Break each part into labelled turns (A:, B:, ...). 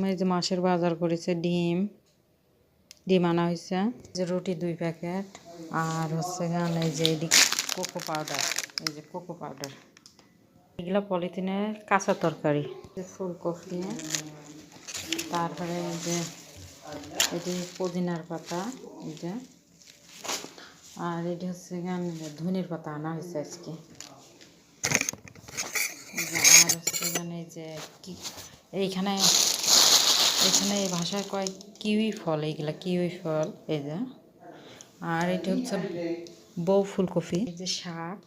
A: এই যে মাছের বাজার করেছে, ডিম আনা হয়েছে, যে রুটি 2 প্যাকেট, আর হচ্ছে এখানে এই যে কোকো পাউডার, এই যে কোকো পাউডার, এগুলো পলিথিনে কাঁচা তরকারি, ফুলকপি, তারপরে এই যে এটি পুদিনার পাতা, এই যে, আর এটি হচ্ছে এখানে ধনির পাতা আনা হয়েছে আজকে, আর হচ্ছে এখানে এই যে এইখানে এই ভাষায় কয় কিউই ফল, এইগুলা কিউই ফল, এই যে, আর এটা হচ্ছে বউ ফুলকপি, এই যে শাক,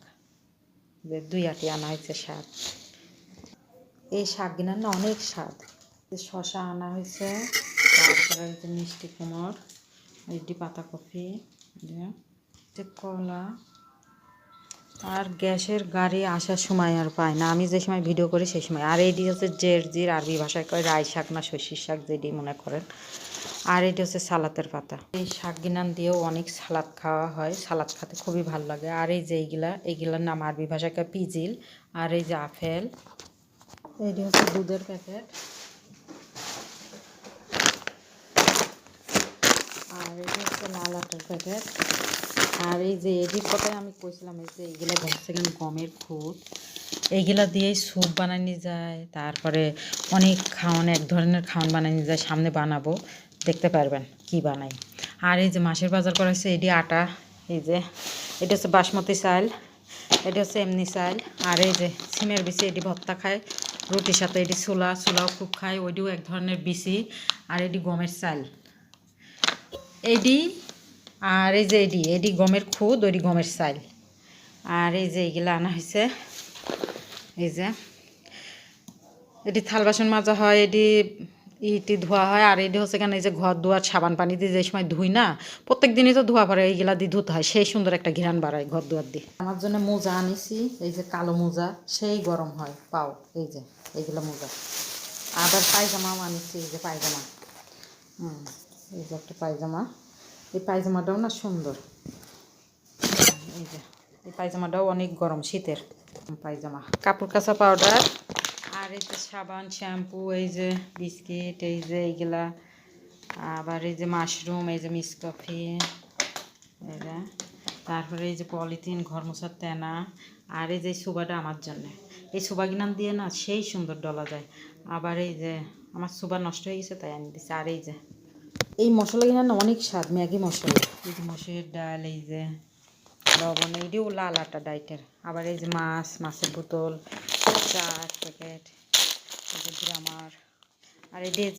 A: যে 2 আটি আনা হয়েছে শাক, এই শাক কিনার না অনেক স্বাদ, শশা আনা হয়েছে, তারপরে হচ্ছে মিষ্টি কুমড়, এটি পাতাকপি, যে কলা, আর গ্যাসের গাড়ি আসার সময় আর পায় না, আমি যে সময় ভিডিও করি সেই সময়। আর এটি হচ্ছে জেরজির, আরবি ভাষায় কয় রাই শাক না শস্যের শাক, যেটি মনে করেন। আর এটি হচ্ছে সালাতের পাতা, এই শাক গিনান দিয়েও অনেক সালাদ খাওয়া হয়, সালাদ খেতে খুবই ভালো লাগে। আর এই যে এইগুলার নাম আরবি ভাষায় কয় পিজিল, আর এই যে আপেল, এটি হচ্ছে দুধের প্যাকেট, আর এটি হচ্ছে লাল আটার প্যাকেট, আর এই যে এটির কথাই আমি কইছিলাম, এই যে এইগুলা হচ্ছে গমের খুদ, এইগুলা দিয়েই স্যুপ বানানো যায়, তারপরে অনেক এক ধরনের খাওয়ান বানানো যায়, সামনে বানাবো, দেখতে পারবেন কি বানাই। আর এই যে মাছের বাজার করা হয়েছে, এটি আটা, এই যে এটা হচ্ছে বাসমতি চাল, এটা হচ্ছে এমনি চাল, আর এই যে সিমের বিচি, এটি ভর্তা খায় রুটির সাথে, এটি ছোলাও খুব খায়, ওইটিও এক ধরনের বিচি, আর এটি গমের চাল এটি, আর এই যে এটি গমের খুদ, ওইটি গমের চাল, আর এই যে এইগুলো আনা হয়েছে, এই যে এটি থাল বাসন মাজা হয়, ইটি ধোয়া হয়, আর এটি হচ্ছে কেন এই যে ঘর ধোয়ার সাবান পানি দিয়ে যে সময় ধুই না, প্রত্যেক দিনই তো ধোয়া পড়ে, এইগুলা দিয়ে ধুতে হয়, সেই সুন্দর একটা ঘিরান বাড়ায় ঘর দুয়ার দিয়ে। আমার জন্য মোজা আনিছি, এই যে কালো মোজা, সেই গরম হয় পাও, এই যে এইগুলো মোজা, আবার পায়জামাও আনিছি, এই যে পায়জামা, এই যে একটা পায়জামা, এই পায়জামাটাও না সুন্দর, এই যে এই পায়জামাটাও অনেক গরম, শীতের পায়জামা, কাপড় কাচা পাউডার, আর এই যে সাবান, শ্যাম্পু, এই যে বিস্কিট, এই যে এইগুলা, আবার এই যে মাশরুম, এই যে মিক্স কফি, এই যে, তারপরে এই যে পলিথিন, ঘর মোছার তেনা, আর এই যে সুবাটা আমার জন্যে, এই সুবা গিনান দিয়ে না সেই সুন্দর ডলা যায়। আবার এই যে আমার সুবা নষ্ট হয়ে গেছে তাই আনি দিচ্ছে। আর এই যে এই মশলা কিনা না অনেক স্বাদ, ম্যাগি মশলা, এই যে মসুরের ডাল, এই যে লবণ, এইটিও লাল আটা ডাইটের, আবার এই যে মাছের বোতল, 4 প্যাকেট, এই যে গ্রামার, আর এই